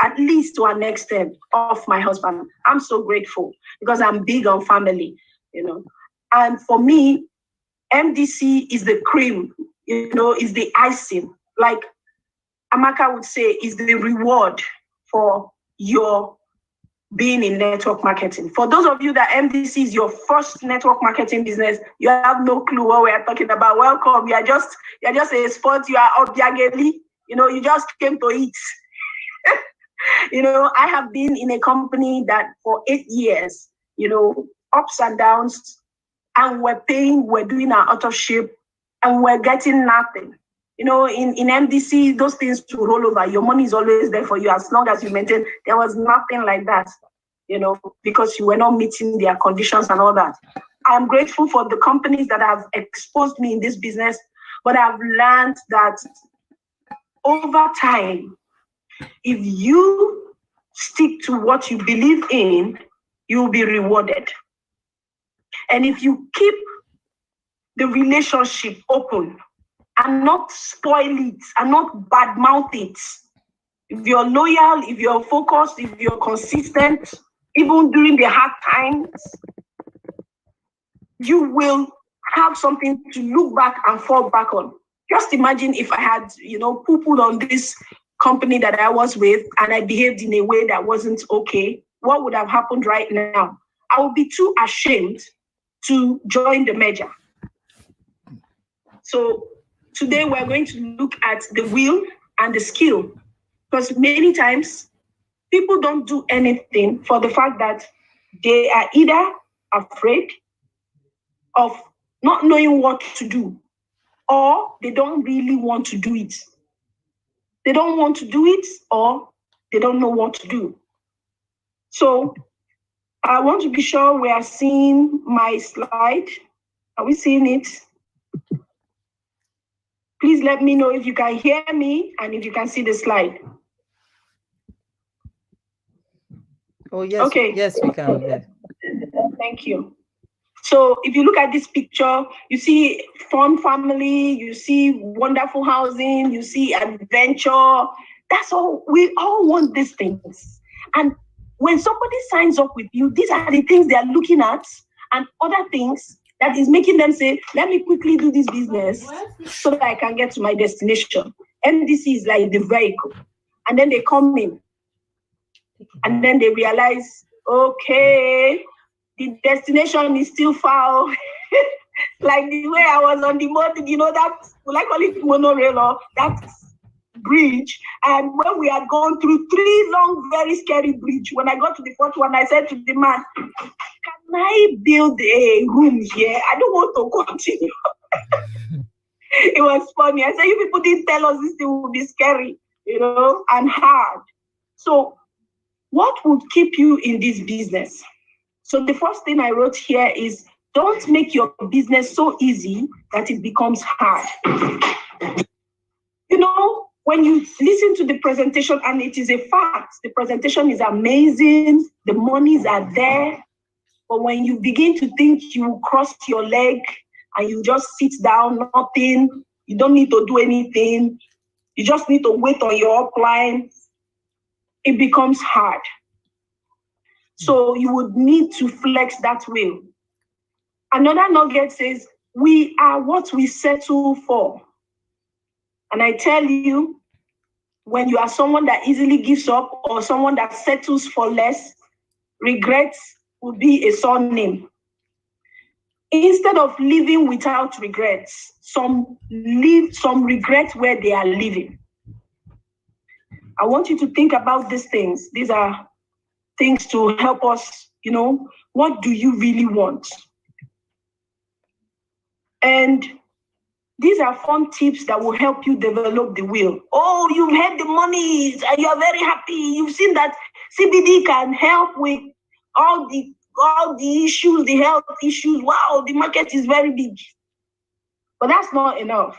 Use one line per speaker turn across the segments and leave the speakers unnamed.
at least to an extent, of my husband. I'm so grateful because I'm big on family, And for me, MDC is the cream, is the icing. Like Amaka would say, is the reward for your being in network marketing. For those of you that MDC is your first network marketing business, you have no clue what we are talking about. Welcome. You're just a sport. You are obiageli. You just came to eat. I have been in a company that for 8 years, ups and downs, and we're doing our authorship, and we're getting nothing. In MDC, those things to roll over. Your money is always there for you as long as you maintain. There was nothing like that, because you were not meeting their conditions and all that. I'm grateful for the companies that have exposed me in this business, but I've learned that over time, if you stick to what you believe in, you'll be rewarded. And if you keep the relationship open and not spoil it and not badmouth it, if you're loyal, if you're focused, if you're consistent, even during the hard times, you will have something to look back and fall back on. Just imagine if I had, poo-pooed on this company that I was with and I behaved in a way that wasn't okay. What would have happened right now? I would be too ashamed to join the merger. So today we're going to look at the will and the skill, because many times people don't do anything for the fact that they are either afraid of not knowing what to do, or they don't really want to do it. They don't want to do it, or they don't know what to do. So I want to be sure we are seeing my slide. Are we seeing it? Please let me know if you can hear me and if you can see the slide.
Oh, yes.
Okay.
Yes, we can. Yes.
Thank you. So if you look at this picture, you see fun family, you see wonderful housing, you see adventure. That's all. We all want these things. And when somebody signs up with you, these are the things they are looking at, and other things that is making them say, let me quickly do this business so that I can get to my destination. MDC is like the vehicle. And then they come in. And then they realize, okay, the destination is still far. Like the way I was on the that, will I call it monorail or that bridge? And when we had gone through 3 long, very scary bridge, when I got to the 4th one, I said to the man, can I build a room here? I don't want to continue. It was funny. I said, you people didn't tell us this thing would be scary, and hard. So what would keep you in this business? So the first thing I wrote here is, don't make your business so easy that it becomes hard. When you listen to the presentation, and it is a fact, the presentation is amazing, the monies are there, but when you begin to think you cross your leg and you just sit down, nothing, you don't need to do anything, you just need to wait on your upline, it becomes hard. So you would need to flex that will. Another nugget says, we are what we settle for. And I tell you, when you are someone that easily gives up or someone that settles for less, regrets will be a surname. Instead of living without regrets, some regret where they are living. I want you to think about these things. These are things to help us, what do you really want? And these are fun tips that will help you develop the will. Oh, you've had the money and you're very happy. You've seen that CBD can help with all the issues, the health issues. Wow, the market is very big. But that's not enough.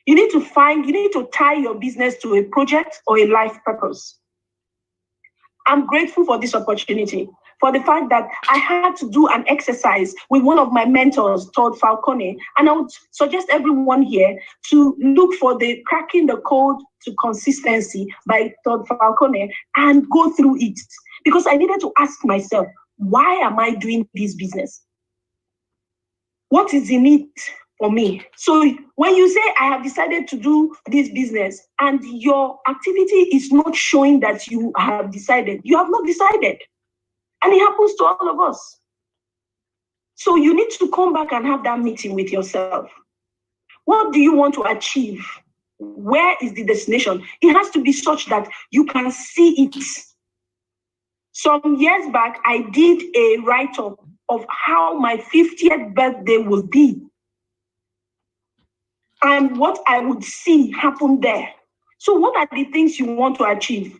You need to tie your business to a project or a life purpose. I'm grateful for this opportunity. for the fact that I had to do an exercise with one of my mentors, Todd Falcone. And I would suggest everyone here to look for the Cracking the Code to Consistency by Todd Falcone and go through it. Because I needed to ask myself, why am I doing this business? What is in it for me? So when you say, I have decided to do this business and your activity is not showing that you have decided, you have not decided. And it happens to all of us. So you need to come back and have that meeting with yourself. What do you want to achieve? Where is the destination? It has to be such that you can see it. Some years back, I did a write-up of how my 50th birthday will be and what I would see happen there. So what are the things you want to achieve?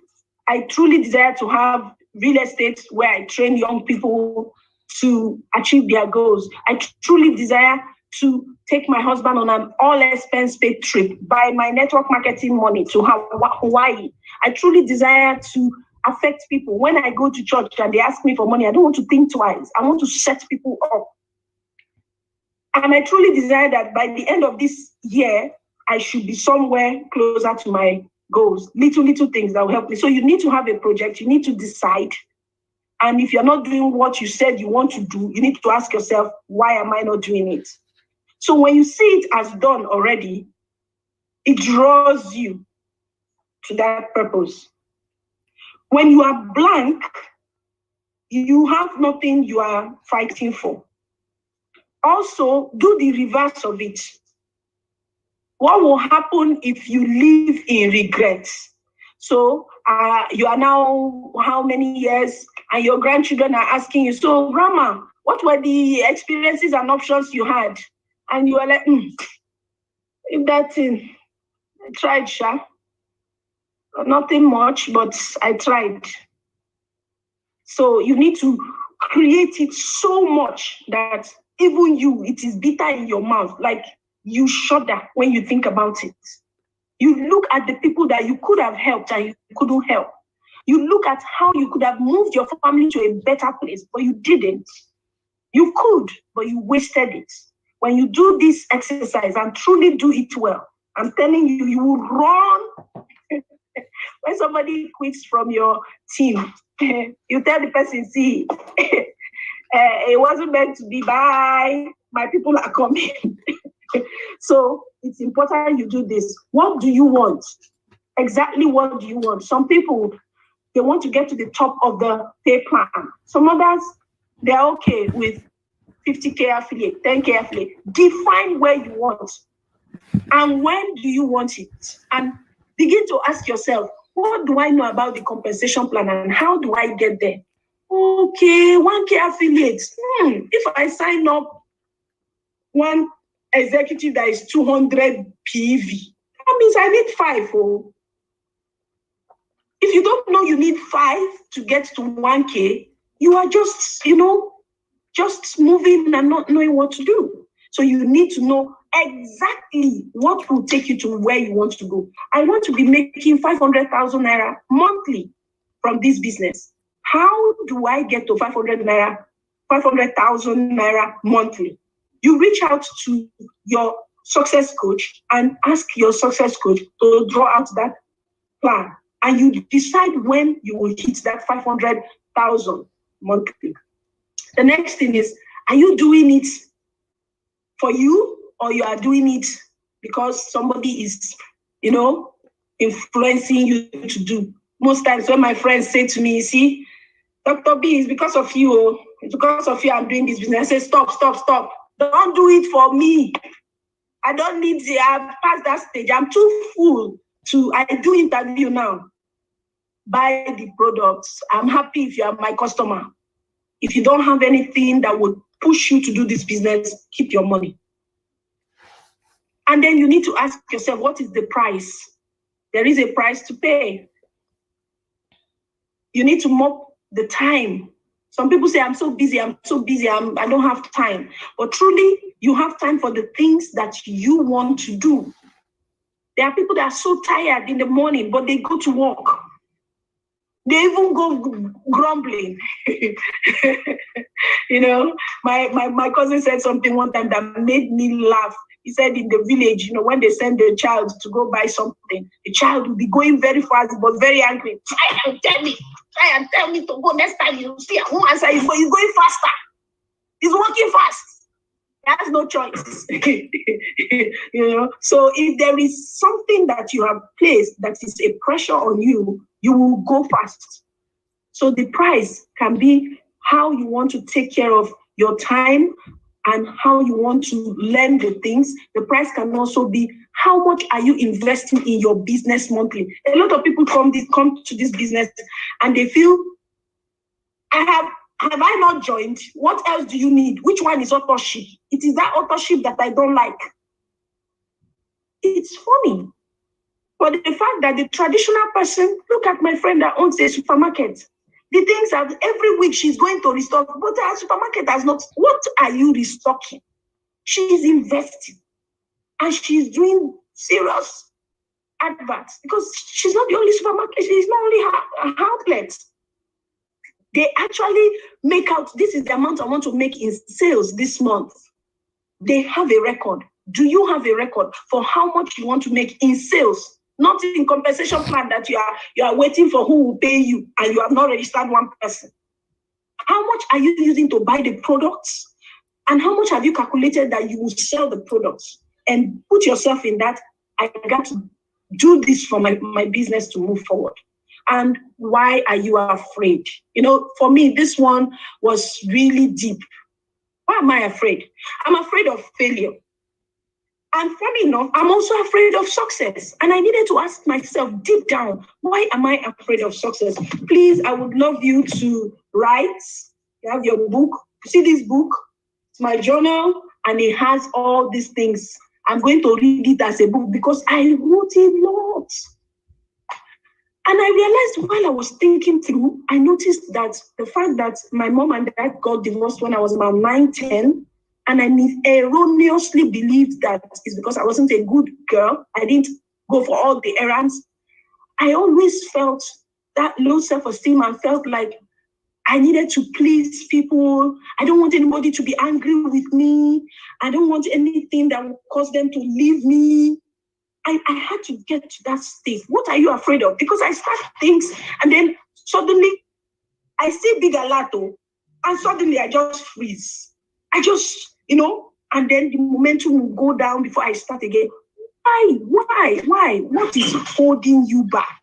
I truly desire to have real estate where I train young people to achieve their goals. I truly desire to take my husband on an all-expense-paid trip, buy my network marketing money to Hawaii. I truly desire to affect people. When I go to church and they ask me for money, I don't want to think twice. I want to set people up. And I truly desire that by the end of this year, I should be somewhere closer to my goals. Little things that will help me. So you need to have a project. You need to decide. And if you're not doing what you said you want to do, you need to ask yourself, why am I not doing it? So when you see it as done already, it draws you to that purpose. When you are blank, you have nothing you are fighting for. Also, do the reverse of it. What will happen if you live in regrets? So you are now how many years, and your grandchildren are asking you, so Grandma, what were the experiences and options you had? And you are like, if that thing, I tried, Sha. Nothing much, but I tried. So you need to create it so much that even you, it is bitter in your mouth, like you shudder when you think about it. You look at the people that you could have helped and you couldn't help. You look at how you could have moved your family to a better place, but you didn't. You could, but you wasted it. When you do this exercise and truly do it well, I'm telling you, you will run. When somebody quits from your team, you tell the person, see, it wasn't meant to be, bye, my people are coming. So it's important you do this. What do you want? Exactly what do you want? Some people, they want to get to the top of the pay plan. Some others, they're okay with 50K affiliate, 10K affiliate. Define where you want and when do you want it? And begin to ask yourself, what do I know about the compensation plan and how do I get there? Okay, 1K affiliates. If I sign up one executive that is 200 PV, that means I need 5. Oh. If you don't know you need 5 to get to 1K, you are just, just moving and not knowing what to do. So you need to know exactly what will take you to where you want to go. I want to be making 500,000 naira monthly from this business. How do I get to 500,000 naira monthly? You reach out to your success coach and ask your success coach to draw out that plan. And you decide when you will hit that 500,000 monthly. The next thing is, are you doing it for you or you are doing it because somebody is, influencing you to do? Most times when my friends say to me, see, Dr. B, it's because of you. It's because of you I'm doing this business. I say, stop. Don't do it for me. I don't need it. I've passed that stage. I'm too full I do interview now. Buy the products. I'm happy if you are my customer. If you don't have anything that would push you to do this business, keep your money. And then you need to ask yourself, what is the price? There is a price to pay. You need to mop the time. Some people say, I'm so busy, I don't have time. But truly, you have time for the things that you want to do. There are people that are so tired in the morning, but they go to work. They even go grumbling. You know, my cousin said something one time that made me laugh. He said in the village, you know, when they send the child to go buy something, the child will be going very fast but very angry. Try and tell me to go next time. You see, I won't answer. He's going faster. He's walking fast. He has no choice. You know, so if there is something that you have placed that is a pressure on you, you will go fast. So the price can be how you want to take care of your time and how you want to learn the things. The price can also be how much are you investing in your business monthly. A lot of people come to this business and they feel, have I not joined? What else do you need? Which one is authorship? It is that authorship that I don't like. It's funny. But the fact that the traditional person, look at my friend that owns a supermarket. The things that every week she's going to restock, but her supermarket has not. What are you restocking? She's investing. And she's doing serious adverts because she's not the only supermarket. She's not only her outlet. They actually make out, this is the amount I want to make in sales this month. They have a record. Do you have a record for how much you want to make in sales? Not in compensation plan that you are waiting for who will pay you and you have not registered one person. How much are you using to buy the products? And how much have you calculated that you will sell the products? And put yourself in that, I got to do this for my business to move forward. And why are you afraid? You know, for me, this one was really deep. Why am I afraid? I'm afraid of failure. And funny enough, I'm also afraid of success. And I needed to ask myself deep down, why am I afraid of success? Please, I would love you to write. You have your book. See this book? It's my journal, and it has all these things. I'm going to read it as a book because I wrote a lot. And I realized while I was thinking through, I noticed that the fact that my mom and dad got divorced when I was about 9, 10, and I erroneously believed that it's because I wasn't a good girl. I didn't go for all the errands. I always felt that low self-esteem and felt like I needed to please people. I don't want anybody to be angry with me. I don't want anything that will cause them to leave me. I had to get to that state. What are you afraid of? Because I start things and then suddenly I see big alato and suddenly I just freeze. I just, and then the momentum will go down before I start again. Why? What is holding you back?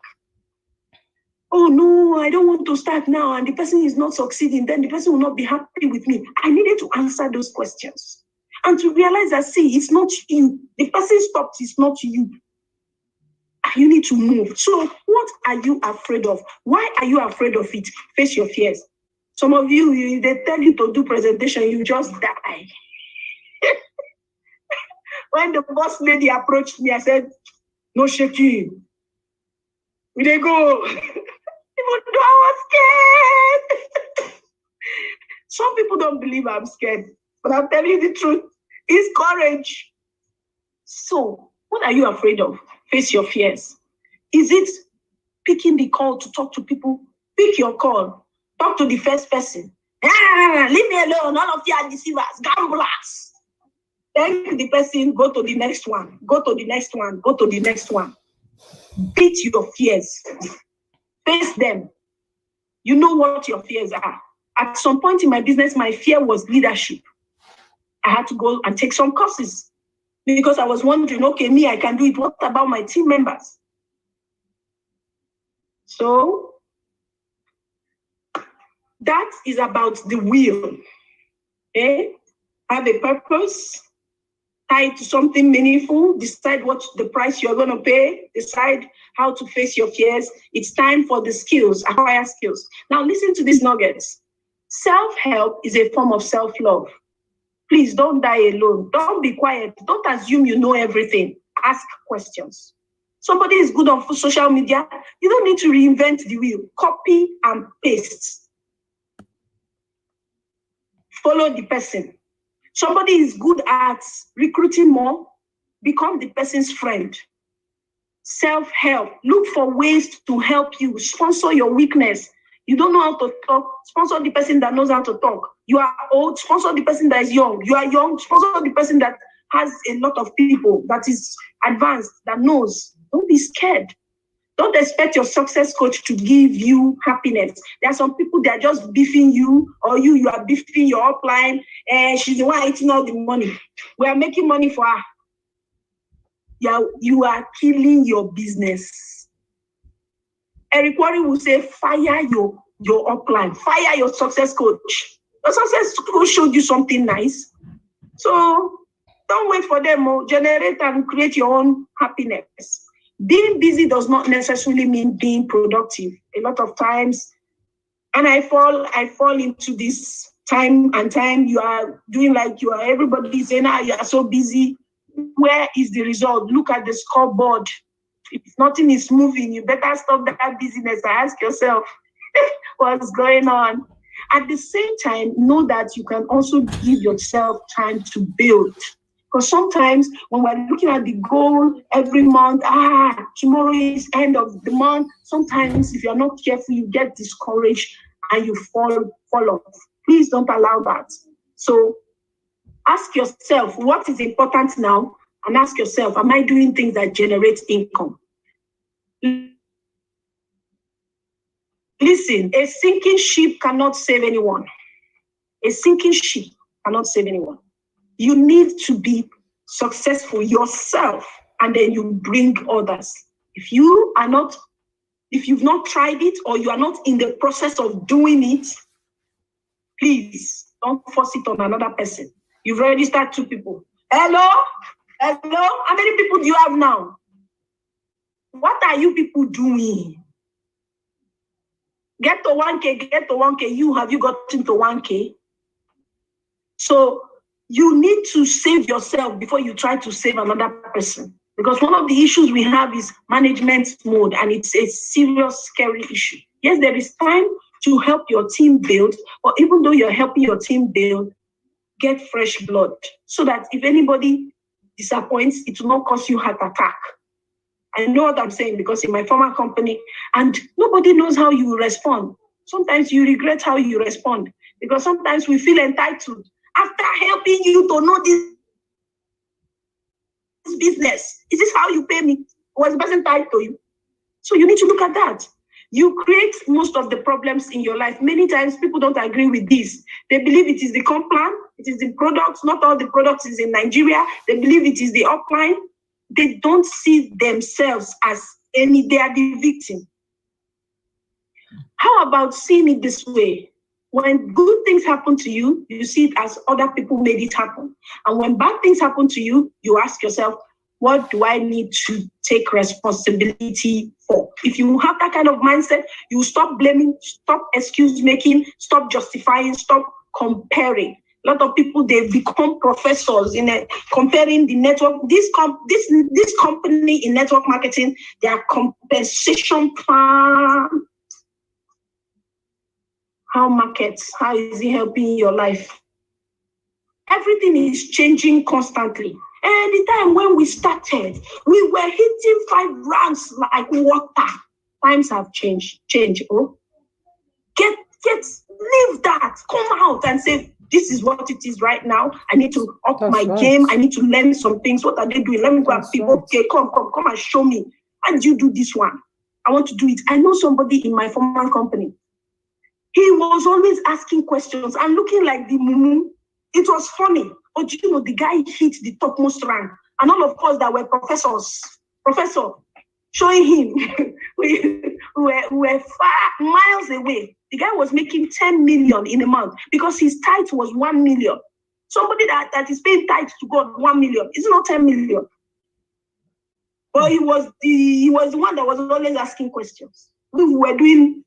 Oh no, I don't want to start now and the person is not succeeding. Then the person will not be happy with me. I needed to answer those questions. And to realize that, see, it's not you. The person stopped, it's not you. You need to move. So what are you afraid of? Why are you afraid of it? Face your fears. Some of you, they tell you to do presentation, you just die. When the boss lady approached me, I said, no shaking. We dey go. Even though I was scared. Some people don't believe I'm scared, but I'm telling you the truth. It's courage. So, what are you afraid of? Face your fears. Is it picking the call to talk to people? Pick your call. Talk to the first person. Leave me alone. All of you are deceivers, gamblers. Thank the person. Go to the next one. Go to the next one. Go to the next one. Beat your fears. Face them. You know what your fears are. At some point in my business, my fear was leadership. I had to go and take some courses because I was wondering, okay, me, I can do it. What about my team members? So that is about the will. Okay? Have a purpose, tie it to something meaningful, decide what the price you're going to pay, decide how to face your fears. It's time for the skills, acquire skills. Now listen to these nuggets. Self-help is a form of self-love. Please don't die alone. Don't be quiet. Don't assume you know everything. Ask questions. Somebody is good on social media. You don't need to reinvent the wheel. Copy and paste. Follow the person. Somebody is good at recruiting more. Become the person's friend. self-help. Look for ways to help you. Sponsor your weakness. You don't know how to talk, sponsor the person that knows how to talk. You are old, sponsor the person that is young. You are young, sponsor the person that has a lot of people, that is advanced, that knows. Don't be scared. Don't expect your success coach to give you happiness. There are some people that are just beefing you, or you are beefing your upline, and she's the one eating all the money. We are making money for her. You are killing your business. Eric Worre will say, fire your upline, fire your success coach. Your success coach showed you something nice. So don't wait for them. Generate and create your own happiness. Being busy does not necessarily mean being productive. A lot of times, and I fall into this time and time, you are doing like you are, everybody is saying, you are so busy. Where is the result? Look at the scoreboard. If nothing is moving, you better stop that busyness and ask yourself what's going on. At the same time, know that you can also give yourself time to build. Because sometimes when we're looking at the goal every month, tomorrow is end of the month. Sometimes if you're not careful, you get discouraged and you fall off. Please don't allow that. So ask yourself, what is important now? And ask yourself, am I doing things that generate income? Listen, a sinking ship cannot save anyone. A sinking ship cannot save anyone. You need to be successful yourself, and then you bring others. If you've not tried it, or you are not in the process of doing it, please don't force it on another person. You've registered 2 people. Hello? How many people do you have now? What are you people doing? Get to 1K. Have you gotten to 1K? So you need to save yourself before you try to save another person. Because one of the issues we have is management mode, and it's a serious, scary issue. Yes, there is time to help your team build, but even though you're helping your team build, get fresh blood so that if anybody disappoints, it will not cause you heart attack. I know what I'm saying, because in my former company, and nobody knows how you respond. Sometimes you regret how you respond, because sometimes we feel entitled. After helping you to know this business, is this how you pay me? Was the person tied to you? So you need to look at that. You create most of the problems in your life. Many times people don't agree with this. They believe it is the comp plan, it is the products. Not all the products is in Nigeria. They believe it is the upline. They don't see themselves as they are the victim. How about seeing it this way? When good things happen to you, you see it as other people made it happen. And when bad things happen to you, you ask yourself, what do I need to take responsibility for? If you have that kind of mindset, you stop blaming, stop excuse making, stop justifying, stop comparing. A lot of people, they become professors in comparing the network. This company in network marketing, their compensation plan. How is it helping your life? Everything is changing constantly. And the time when we started, we were hitting 5 ranks like water. Times have changed. Leave that. Come out and say, this is what it is right now. I need to up my game. I need to learn some things. What are they doing? Let me go and people. Okay, come and show me. How did you do this one? I want to do it. I know somebody in my former company. He was always asking questions and looking like the mumu. It was funny. But you know, the guy hit the topmost rank. And all of us that were professor, showing him, we were far miles away. The guy was making 10 million in a month because his tithe was 1 million. Somebody that is paying tithe to God 1 million, it's not 10 million. But he was the one that was always asking questions. We were doing,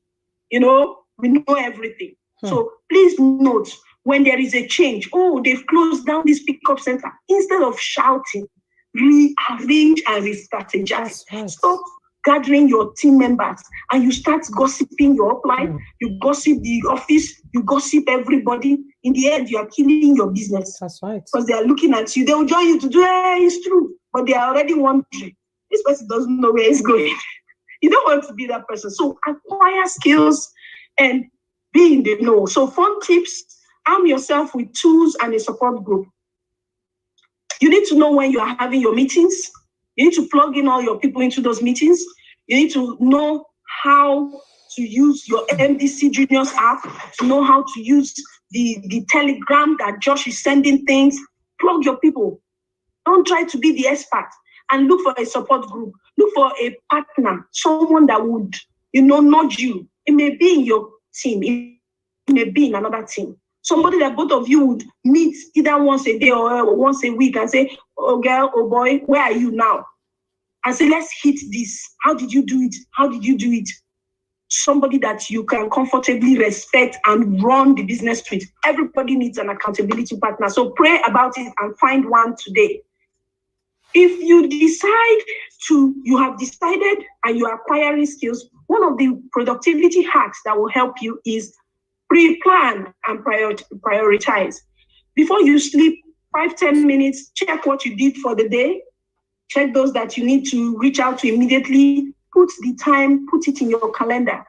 we know everything. So please note, when there is a change, they've closed down this pickup center. Instead of shouting, rearrange and re-strategize. Right. Stop gathering your team members and you start gossiping your upline, you gossip the office, you gossip everybody. In the end, you are killing your business.
That's right.
Because they are looking at you. They will join you to do it's true, but they are already wondering. This person doesn't know where he's going. You don't want to be that person. So acquire skills and be in the know. So fun tips, arm yourself with tools and a support group. You need to know when you are having your meetings. You need to plug in all your people into those meetings. You need to know how to use your MDC Juniors app, to know how to use the Telegram that Josh is sending things. Plug your people. Don't try to be the expert, and look for a support group. Look for a partner, someone that would, nudge you. It may be in your team. It may be in another team. Somebody that both of you would meet either once a day or once a week and say, oh girl, oh boy, where are you now? And say, let's hit this. How did you do it? How did you do it? Somebody that you can comfortably respect and run the business with. Everybody needs an accountability partner. So pray about it and find one today. If you have decided and you are acquiring skills, one of the productivity hacks that will help you is pre-plan and prioritize. Before you sleep, 5-10 minutes, check what you did for the day. Check those that you need to reach out to immediately. Put the time, put it in your calendar.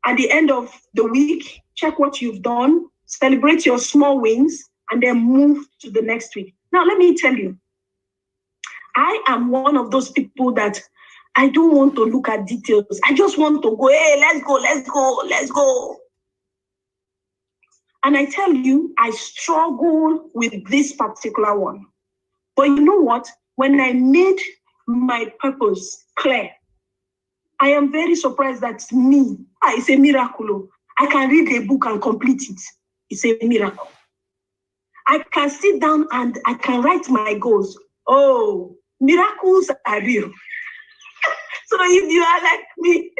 At the end of the week, check what you've done, celebrate your small wins, and then move to the next week. Now, let me tell you, I am one of those people that I don't want to look at details. I just want to go, hey, let's go, let's go, let's go. And I tell you, I struggle with this particular one. But you know what? When I made my purpose clear, I am very surprised that me, it's a miracle. I can read a book and complete it. It's a miracle. I can sit down and I can write my goals. Oh, miracles are real. So if you are like me,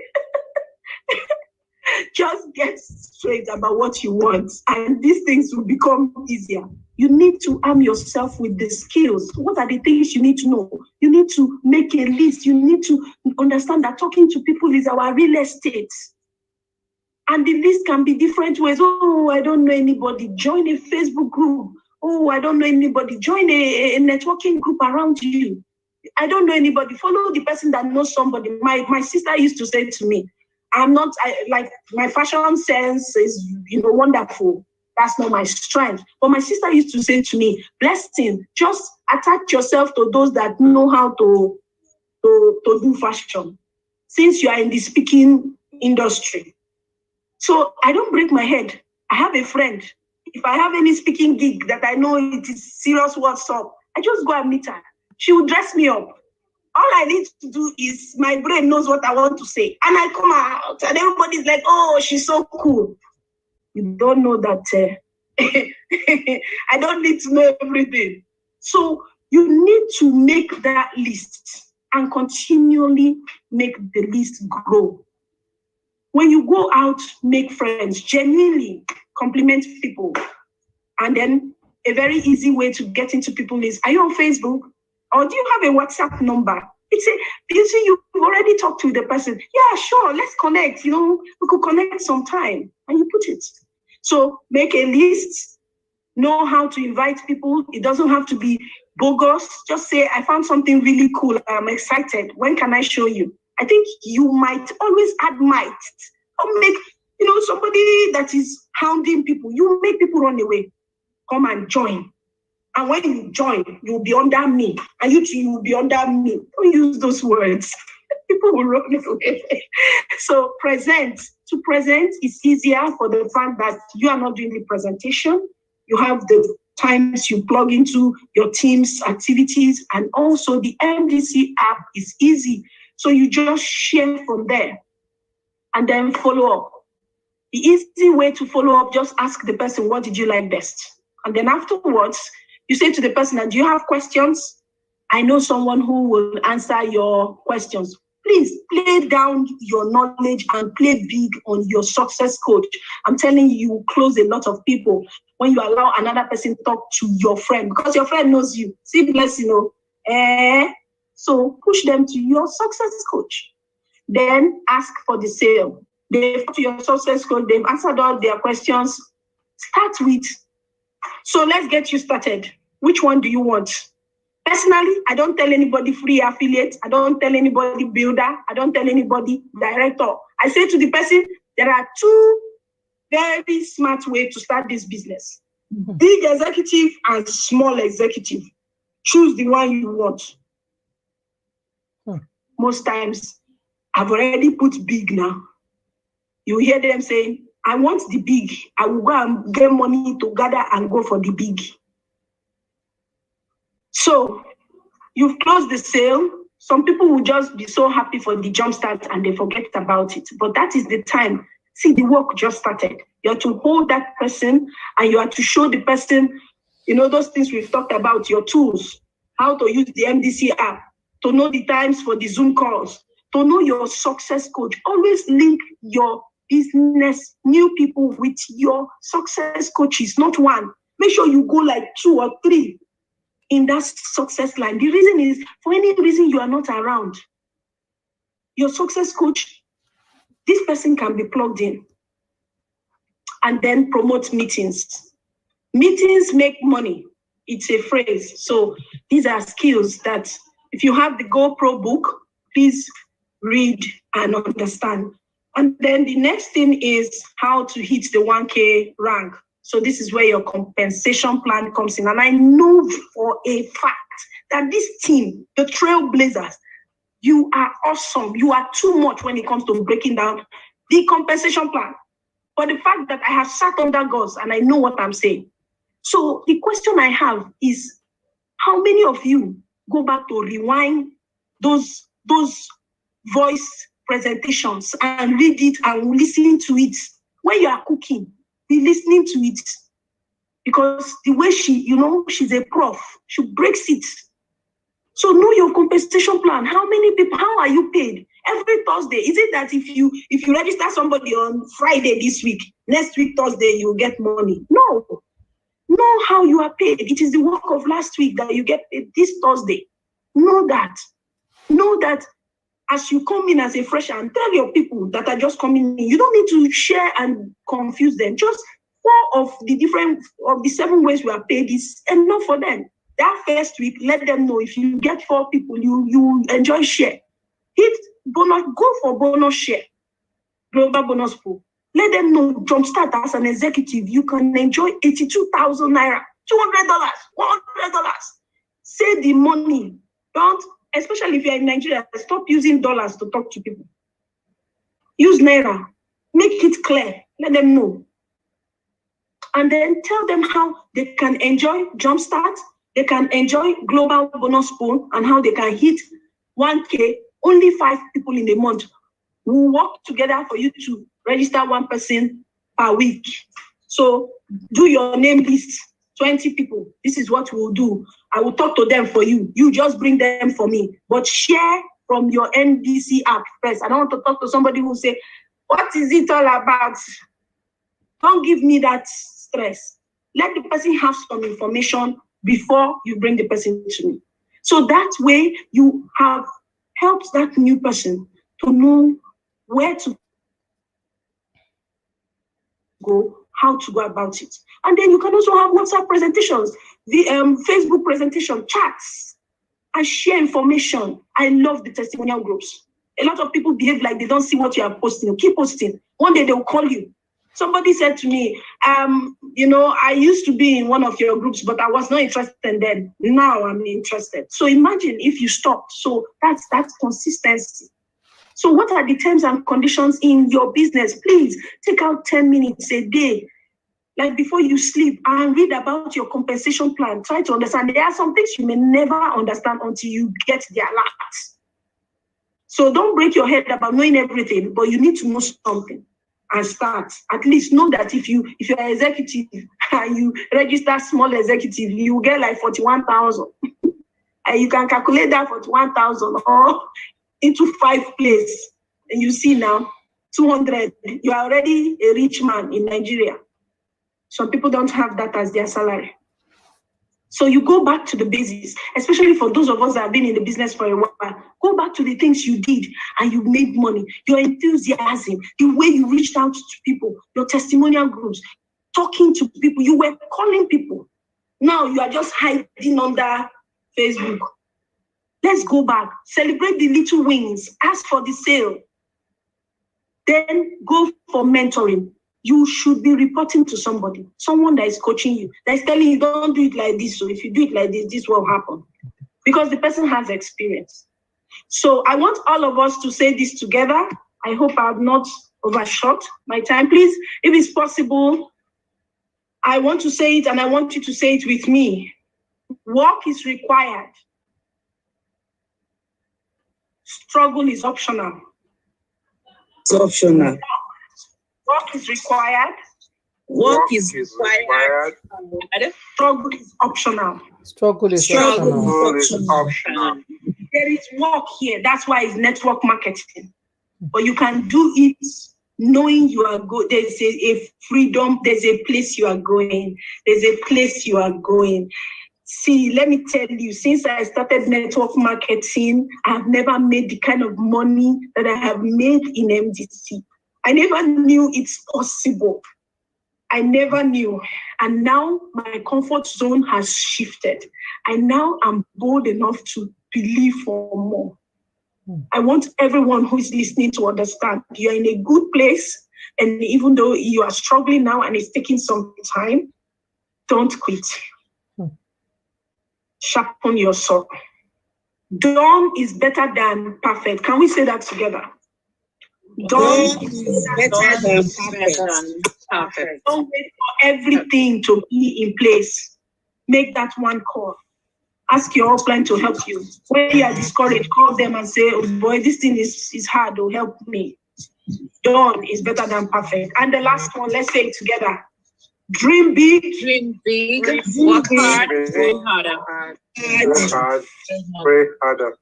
just get straight about what you want, and these things will become easier. You need to arm yourself with the skills. What are the things you need to know? You need to make a list. You need to understand that talking to people is our real estate. And the list can be different ways. Oh, I don't know anybody. Join a Facebook group. Oh, I don't know anybody. Join a networking group around you. I don't know anybody. Follow the person that knows somebody. My sister used to say to me, my fashion sense is, wonderful. That's not my strength. But my sister used to say to me, Blessing, just attach yourself to those that know how to do fashion, since you are in the speaking industry. So I don't break my head. I have a friend. If I have any speaking gig that I know it is serious what's up, I just go and meet her. She will dress me up. All I need to do is my brain knows what I want to say. And I come out and everybody's like, oh, she's so cool. You don't know that I don't need to know everything. So you need to make that list and continually make the list grow. When you go out, make friends, genuinely compliment people. And then a very easy way to get into people is, are you on Facebook? Or do you have a WhatsApp number? You've already talked to the person. Yeah, sure, let's connect. We could connect sometime. And you put it. So make a list, know how to invite people. It doesn't have to be bogus. Just say, I found something really cool. I'm excited. When can I show you? I think you might always add might. Or make, somebody that is hounding people. You make people run away. Come and join. And when you join, you'll be under me. And you too, you will be under me. Don't use those words. People will run away. So to present is easier for the fact that you are not doing the presentation. You have the times you plug into your team's activities, and also the MDC app is easy. So you just share from there and then follow up. The easy way to follow up, just ask the person, what did you like best? And then afterwards, you say to the person, do you have questions? I know someone who will answer your questions. Please play down your knowledge and play big on your success coach. I'm telling you, you will close a lot of people when you allow another person to talk to your friend, because your friend knows you. See, so push them to your success coach. Then ask for the sale. They've talked to your success coach. They've answered all their questions. Start with, so let's get you started. Which one do you want? Personally, I don't tell anybody free affiliate. I don't tell anybody builder. I don't tell anybody director. I say to the person, there are two very smart ways to start this business. Big executive and small executive. Choose the one you want. Most times, I've already put big now. You hear them saying, I want the big. I will go and get money to gather and go for the big. So, you've closed the sale. Some people will just be so happy for the jumpstart and they forget about it. But that is the time. See, the work just started. You have to hold that person and you have to show the person, those things we've talked about, your tools, how to use the MDC app, to know the times for the Zoom calls, to know your success coach. Always link your business, new people with your success coaches, not one. Make sure you go like 2 or 3 in that success line. The reason is, for any reason you are not around, your success coach, this person can be plugged in and then promote meetings. Meetings make money. It's a phrase. So these are skills that if you have the GoPro book, please read and understand. And then the next thing is how to hit the 1K rank. So this is where your compensation plan comes in. And I know for a fact that this team, the Trailblazers, you are awesome. You are too much when it comes to breaking down the compensation plan. But the fact that I have sat under God's and I know what I'm saying. So the question I have is, how many of you go back to rewind those voice presentations and read it and listen to it when you are cooking? Be listening to it, because the way she's a prof, she breaks it. So know your compensation plan. How many people? How are you paid? Every Thursday. Is it that if you register somebody on Friday this week, next week Thursday you get money? No. Know how you are paid. It is the work of last week that you get paid this Thursday. Know that. Know that as you come in as a fresher, and tell your people that are just coming in, you don't need to share and confuse them. Just 4 of the 7 ways we are paid is enough for them. That first week, let them know if you get 4 people, you enjoy share. Hit bonus, go for bonus share, global bonus pool. Let them know, jumpstart as an executive, you can enjoy 82,000 naira, $200, $100. Save the money. Don't, especially if you're in Nigeria, stop using dollars to talk to people. Use naira. Make it clear. Let them know. And then tell them how they can enjoy jumpstart, they can enjoy global bonus pool, and how they can hit 1K. Only 5 people in the month will work together for you to register 1 person per week. So do your name list, 20 people. This is what we'll do. I will talk to them for you. You just bring them for me. But share from your NDC app first. I don't want to talk to somebody who say, what is it all about? Don't give me that stress. Let the person have some information before you bring the person to me. So that way you have helped that new person to know where to go, how to go about it. And then you can also have WhatsApp presentations, the Facebook presentation, chats, and share information. I love the testimonial groups. A lot of people behave like they don't see what you are posting. Keep posting. One day they will call you. Somebody said to me, I used to be in one of your groups, but I was not interested then. Now I'm interested. So imagine if you stopped. So that's consistency. So what are the terms and conditions in your business? Please take out 10 minutes a day, like before you sleep, and read about your compensation plan. Try to understand. There are some things you may never understand until you get the alert. So don't break your head about knowing everything, but you need to know something and start. At least know that if you're an executive and you register small executive, you will get like 41,000. And you can calculate that 41,000 or into 5 places. And you see now, 200, you are already a rich man in Nigeria. Some people don't have that as their salary. So you go back to the basics, especially for those of us that have been in the business for a while. Go back to the things you did and you made money. Your enthusiasm, the way you reached out to people, your testimonial groups, talking to people. You were calling people. Now you are just hiding under Facebook. Let's go back. Celebrate the little wins. Ask for the sale. Then go for mentoring. You should be reporting to somebody, someone that is coaching you, that is telling you, don't do it like this. So if you do it like this, this will happen. Because the person has experience. So I want all of us to say this together. I hope I have not overshot my time. Please, if it's possible, I want to say it and I want you to say it with me. Work is required. Struggle is optional.
It's optional.
Work is required.
Work is required.
Struggle is optional.
Struggle is optional.
There is work here. That's why it's network marketing. But you can do it knowing you are good. There's a freedom. There's a place you are going. There's a place you are going. See, let me tell you, since I started network marketing, I've never made the kind of money that I have made in MDC. I never knew it's possible. I never knew. And now my comfort zone has shifted. I now am bold enough to believe for more. I want everyone who is listening to understand you're in a good place. And even though you are struggling now and it's taking some time, don't quit. Sharpen your sword. Done is better than perfect. Can we say that together? Done is better than perfect. Don't wait for everything to be in place. Make that one call. Ask your upline to help you. When you are discouraged, call them and say, oh boy, this thing is hard, oh, help me. Done is better than perfect. And the last one, let's say it together. Dream big.
Dream big. Work hard. Pray harder.
Work hard. Pray harder.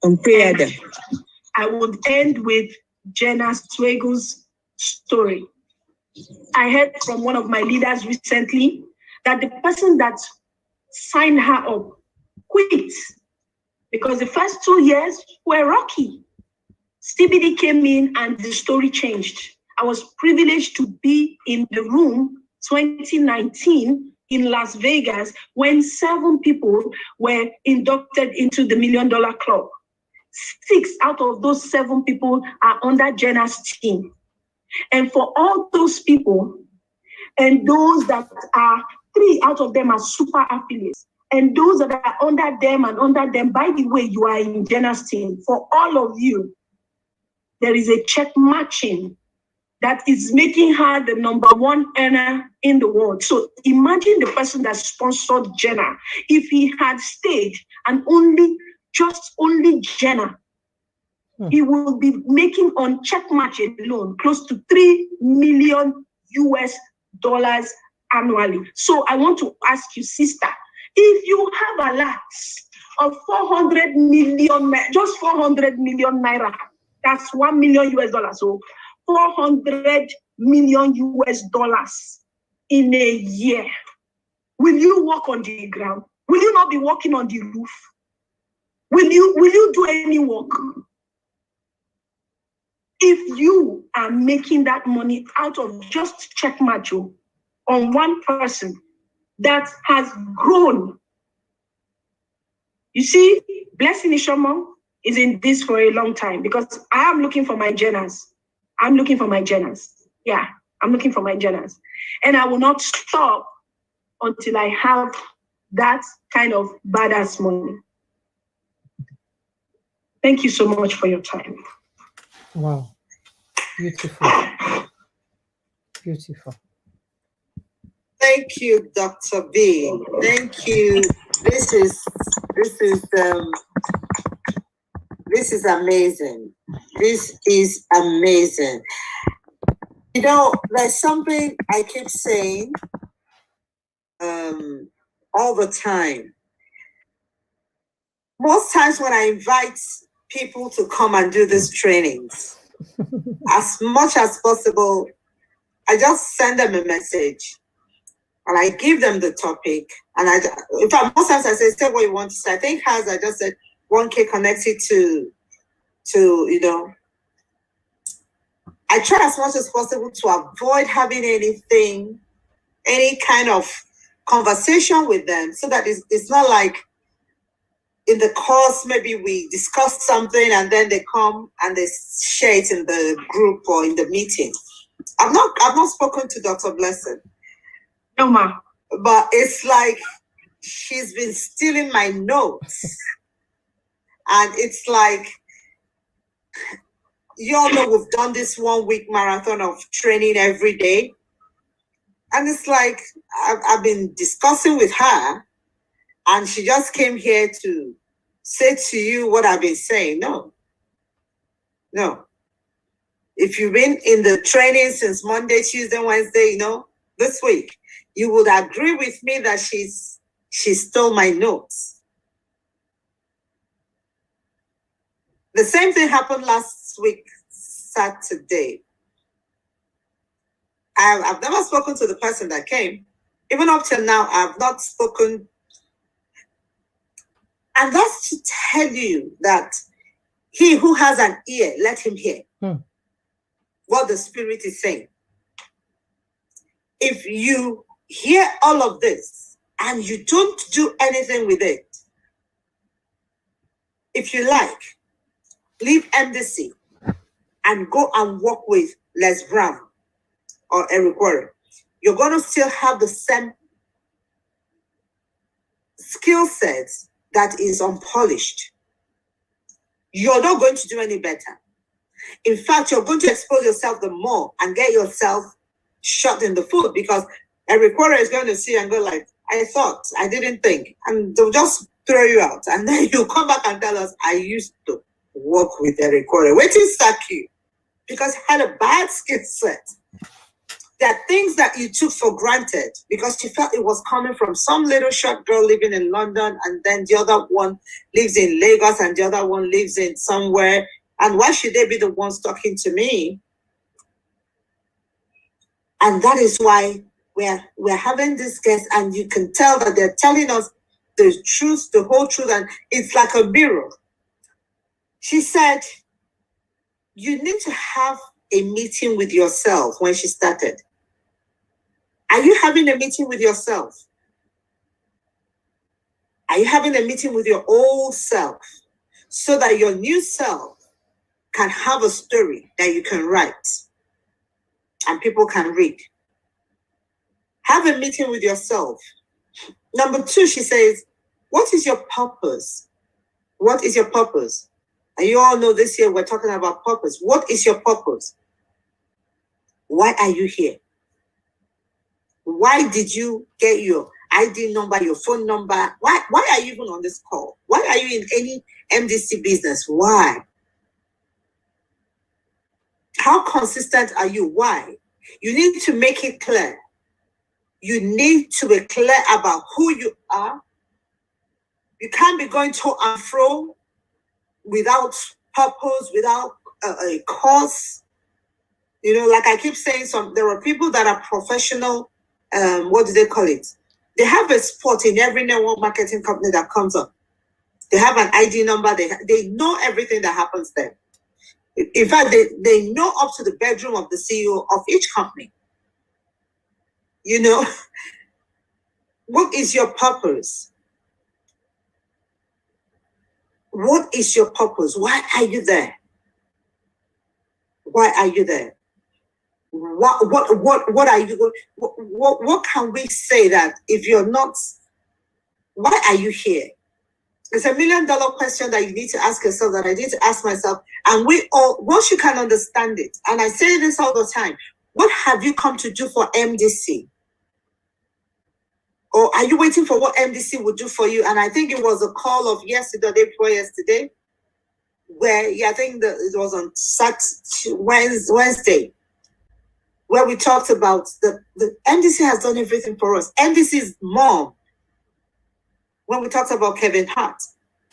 And pray harder.
I would end with Jenna Swagel's story. I heard from one of my leaders recently that the person that signed her up quit because the first 2 years were rocky. CBD came in and the story changed. I was privileged to be in the room 2019 in Las Vegas when 7 people were inducted into the $1 Million Club. 6 out of those 7 people are under Jenna's team. And for all those people, and those that are 3 out of them are super affiliates, and those that are under them, by the way, you are in Jenna's team. For all of you, there is a check matching that is making her the #1 earner in the world. So imagine the person that sponsored Jenna. If he had stayed and only Jenna, he will be making on check match alone close to $3 million annually. So I want to ask you, sister, if you have a lot of 400 million, just 400 million naira, that's $1 million. So $400 million in a year. Will you walk on the ground? Will you not be walking on the roof? Will you do any work? If you are making that money out of just check match on one person that has grown, you see, Blessing Ishoma is in this for a long time because I am looking for my Jennas. I'm looking for my Jennas. Yeah, I'm looking for my Jennas. And I will not stop until I have that kind of badass money. Thank you so much for your time.
Wow. Beautiful. Beautiful.
Thank you, Dr. B. Thank you. This is amazing. This is amazing. You know, there's something I keep saying all the time. Most times when I invite people to come and do these trainings, as much as possible, I just send them a message and I give them the topic. And in fact, most times I say what you want to say. I think I just said 1K connected to, you know, I try as much as possible to avoid having any kind of conversation with them so that it's not like in the course, maybe we discuss something and then they come and they share it in the group or in the meeting. I've not spoken to Dr. Blessing.
No, ma.
But it's like she's been stealing my notes. And it's like, you all know we've done this 1 week marathon of training every day. And it's like, I've been discussing with her, and she just came here to say to you what I've been saying. No. If you've been in the training since Monday, Tuesday, Wednesday, this week, you would agree with me that she stole my notes. The same thing happened last week, Saturday. I've never spoken to the person that came. Even up till now, I've not spoken. And that's to tell you that he who has an ear, let him hear what the Spirit is saying. If you hear all of this and you don't do anything with it, if you like, leave MDC and go and work with Les Brown or Eric Warren. You're going to still have the same skill sets that is unpolished. You're not going to do any better. In fact, you're going to expose yourself the more and get yourself shot in the foot, because Eric Warren is going to see and go like, I didn't think. And they'll just throw you out. And then you come back and tell us, I used to work with Eric Warren. Wait till sack you, because he had a bad skill set. There are things that you took for granted because you felt it was coming from some little short girl living in London, and then the other one lives in Lagos, and the other one lives in somewhere. And why should they be the ones talking to me? And that is why we're having this guest, and you can tell that they're telling us the truth, the whole truth, and it's like a mirror. She said, you need to have a meeting with yourself when she started. Are you having a meeting with yourself? Are you having a meeting with your old self so that your new self can have a story that you can write and people can read? Have a meeting with yourself. Number 2, she says, what is your purpose? What is your purpose? And you all know this year we're talking about purpose. What is your purpose? Why are you here? Why did you get your ID number, your phone number? Why are you even on this call? Why are you in any MDC business? Why? How consistent are you? Why? You need to make it clear. You need to be clear about who you are. You can't be going to and fro without purpose, without a cause. Like I keep saying, there are people that are professional. What do they call it? They have a spot in every network marketing company that comes up. They have an ID number. They know everything that happens there. In fact, they know up to the bedroom of the CEO of each company. What is your purpose? What is your purpose? Why are you there? Why are you there? What are you? What can we say that if you're not? Why are you here? It's $1 million question that you need to ask yourself, that I need to ask myself. And we all, once you can understand it, and I say this all the time, what have you come to do for MDC? Or are you waiting for what MDC would do for you? And I think it was a call of yesterday, or day before yesterday, where I think it was on Wednesday, where we talked about the MDC has done everything for us. MDC's mom, when we talked about Kevin Hart,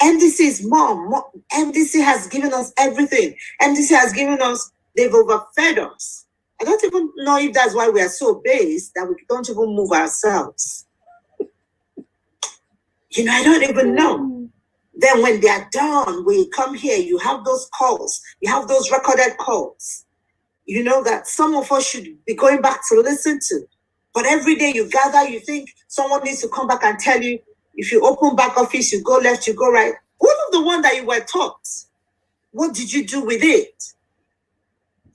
MDC's mom, MDC has given us everything. MDC has given us, they've overfed us. I don't even know if that's why we are so based that we don't even move ourselves. I don't even know. Then when they are done, we come here, you have those calls, you have those recorded calls, that some of us should be going back to listen to. But every day you gather, you think someone needs to come back and tell you, if you open back office, you go left, you go right. of the one that you were taught, what did you do with it?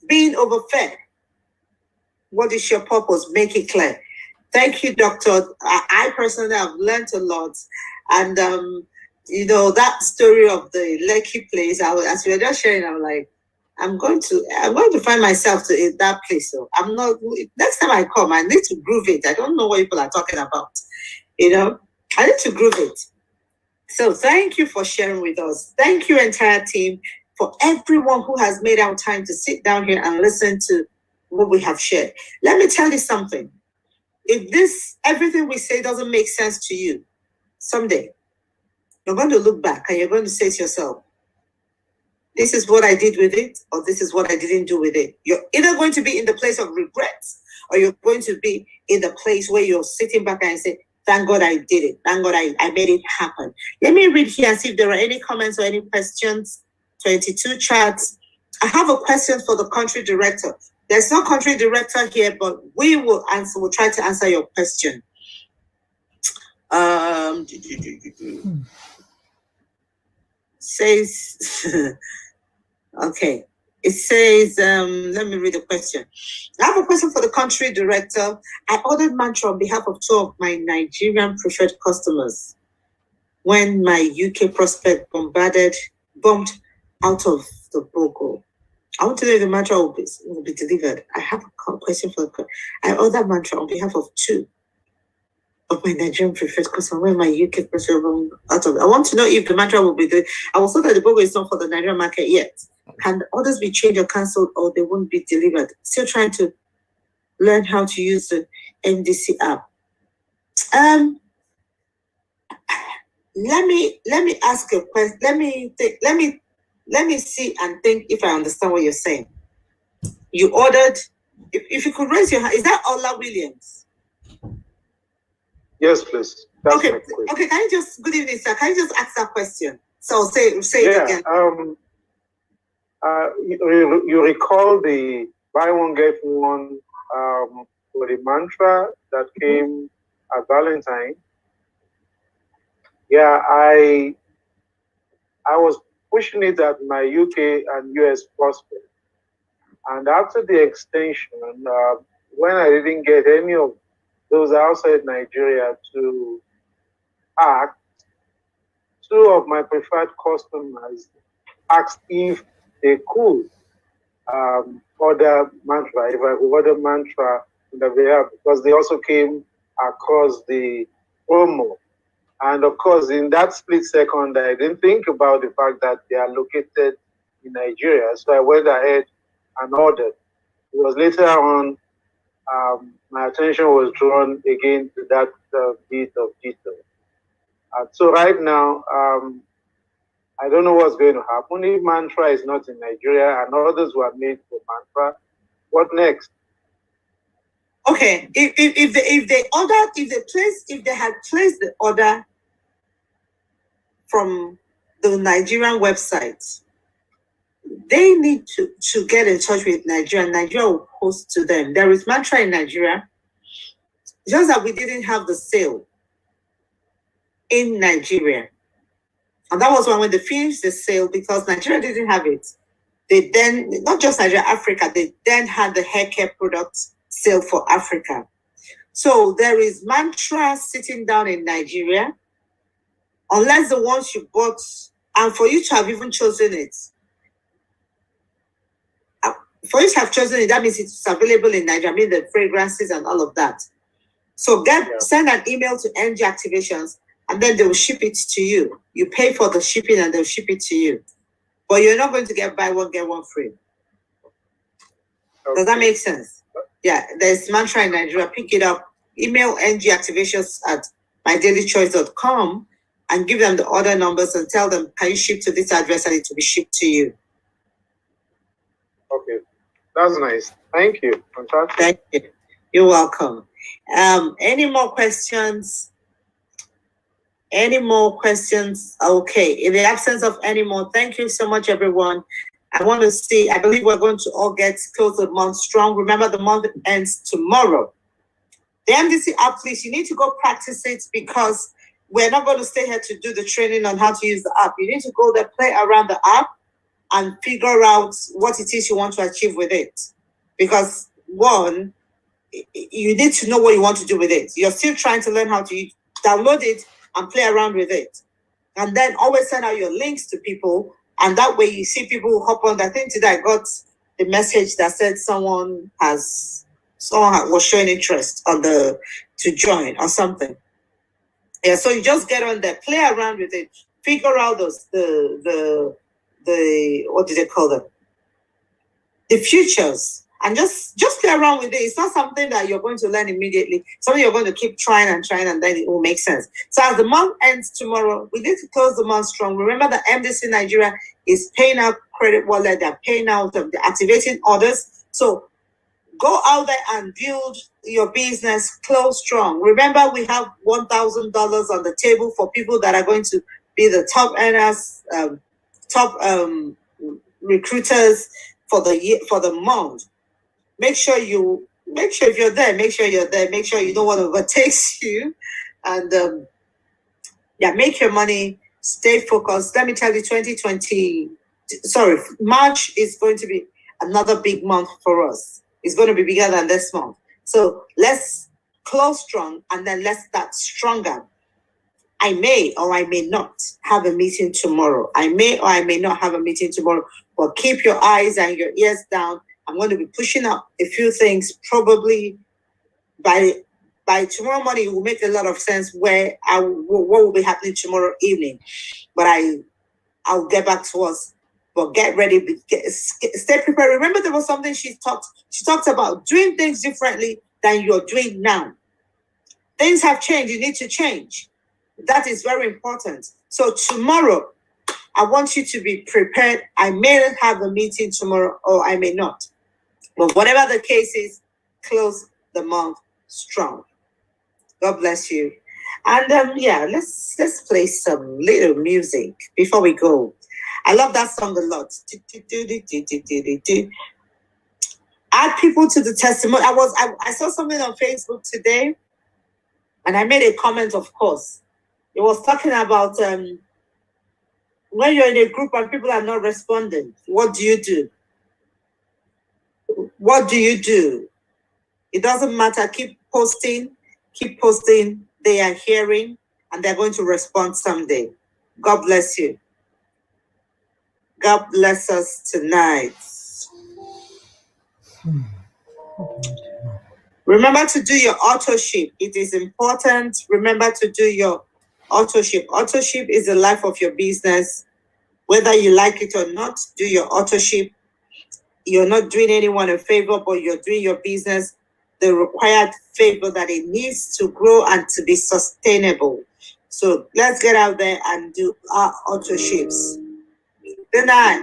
Being overfed, what is your purpose? Make it clear. Thank you, Doctor. I personally have learned a lot. And, you know, that story of the Lekki place, as we were just sharing, I'm like, I'm going to find myself in that place. So I'm not, next time I come, I need to groove it. I don't know what people are talking about. You know, I need to groove it. So thank you for sharing with us. Thank you, entire team, for everyone who has made our time to sit down here and listen to what we have shared. Let me tell you something. If everything we say doesn't make sense to you, someday you're going to look back and you're going to say to yourself, this is what I did with it, or this is what I didn't do with it. You're either going to be in the place of regrets, or you're going to be in the place where you're sitting back and say, thank God I did it. Thank God I made it happen. Let me read here and see if there are any comments or any questions. 22 chats. I have a question for the country director. There's no country director here, but we will answer. We'll try to answer your question. Says, okay. It says, let me read the question. I have a question for the country director. I ordered mantra on behalf of 2 of my Nigerian preferred customers when my UK prospect bombed out of the BOGO. I want to know if the mantra will be delivered. I have a question for the I ordered mantra on behalf of 2 of my Nigerian preferred customers when my UK prospect bombed out of. I want to know if the mantra will be delivered. I was told that the BOGO is not for the Nigerian market yet. Can the orders be changed or cancelled, or they won't be delivered? Still trying to learn how to use the MDC app. Let me ask a question. Let me see and think if I understand what you're saying. You ordered. If you could raise your hand, is that Ola Williams?
Yes, please. That's
okay.
My question.
Okay. Can you just? Good evening, sir. Can you just ask that question? So say it again.
You recall the buy one get one for the mantra that came at Valentine? Yeah, I was pushing it at my UK and US prospect, and after the extension, when I didn't get any of those outside Nigeria to act, 2 of my preferred customers asked if they could order mantra, if I could order mantra in the behalf, because they also came across the promo. And of course, in that split second, I didn't think about the fact that they are located in Nigeria. So I went ahead and ordered. It was later on, my attention was drawn again to that bit of detail. So right now, I don't know what's going to happen if mantra is not in Nigeria and orders were made for mantra. What next?
Okay, if they had placed the order from the Nigerian website, they need to get in touch with Nigeria. Nigeria will post to them. There is mantra in Nigeria, just that we didn't have the sale in Nigeria. And that was when they finished the sale, because Nigeria didn't have it. They then, not just Nigeria, Africa, they then had the hair care products sale for Africa. So there is mantra sitting down in Nigeria, unless the ones you bought, and for you to have even chosen it. For you to have chosen it, that means it's available in Nigeria, I mean the fragrances and all of that. So send an email to NG Activations, and then they will ship it to you. You pay for the shipping and they'll ship it to you. But you're not going to get buy one, get one free. Okay. Does that make sense? Yeah, there's mantra in Nigeria. Pick it up. Email ngactivations@mydailychoice.com and give them the order numbers and tell them, can you ship to this address, and it will be shipped to you.
Okay, that's nice. Thank you. Fantastic.
Thank you. You're welcome. Any more questions? Any more questions? Okay, in the absence of any more, thank you so much, everyone. I believe we're going to all get close to the month strong. Remember, the month ends tomorrow. The MDC app, please, you need to go practice it, because we're not going to stay here to do the training on how to use the app. You need to go there, play around the app, and figure out what it is you want to achieve with it. Because one, you need to know what you want to do with it. You're still trying to learn how to download it and play around with it. And then always send out your links to people. And that way you see people who hop on. I think today I got the message that said someone was showing interest on to join or something. Yeah, so you just get on there, play around with it, figure out the what do they call them? The futures. And just play around with it. It's not something that you're going to learn immediately. Something you're going to keep trying, and then it will make sense. So as the month ends tomorrow, we need to close the month strong. Remember that MDC Nigeria is paying out credit wallet. They're paying out, they're activating orders. So go out there and build your business, close strong. Remember, we have $1,000 on the table for people that are going to be the top earners, top recruiters for the year, for the month. Make sure if you're there, make sure you're there. Make sure you don't want to overtakes you. And make your money, stay focused. Let me tell you, March is going to be another big month for us. It's going to be bigger than this month. So let's close strong, and then let's start stronger. I may or I may not have a meeting tomorrow. I may or I may not have a meeting tomorrow, but keep your eyes and your ears down. I'm going to be pushing up a few things. Probably by tomorrow morning, it will make a lot of sense what will be happening tomorrow evening. But I'll get back to us. But get ready, stay prepared. Remember, there was something she talked about doing things differently than you're doing now. Things have changed. You need to change. That is very important. So tomorrow, I want you to be prepared. I may have a meeting tomorrow, or I may not. But whatever the case is, close the month strong. God bless you. And let's play some little music before we go. I love that song a lot. Add people to the testimony. I saw something on Facebook today, and I made a comment, of course. It was talking about when you're in a group and people are not responding, what do you do? What do you do? It doesn't matter. Keep posting. They are hearing, and they're going to respond someday. God bless you. God bless us tonight. Remember to do your auto ship. It is important. Remember to do your auto ship. Auto ship is the life of your business. Whether you like it or not, do your auto ship. You're not doing anyone a favor, but you're doing your business the required favor that it needs to grow and to be sustainable. So let's get out there and do our auto ships. Good night.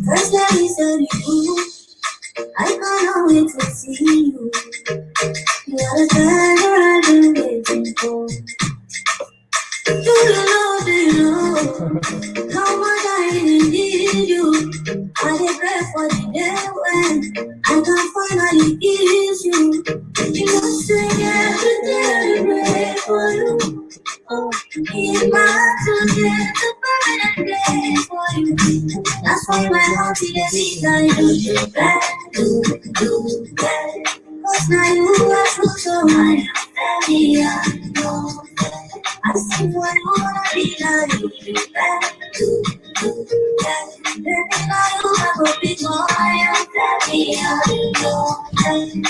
First let me tell you, I can't wait to see you. You are the treasure I've been waiting for. Do you know how much I really need you? I dey pray for the day when I can finally kiss you. You know, say every day I pray for you. Oh, in my heart to get the permanent place for you. That's why my heart is like do bad. Cause now you are true, so I am very unknown. I see what I wanna be like you bad. Then I know I will be more. I am very unknown.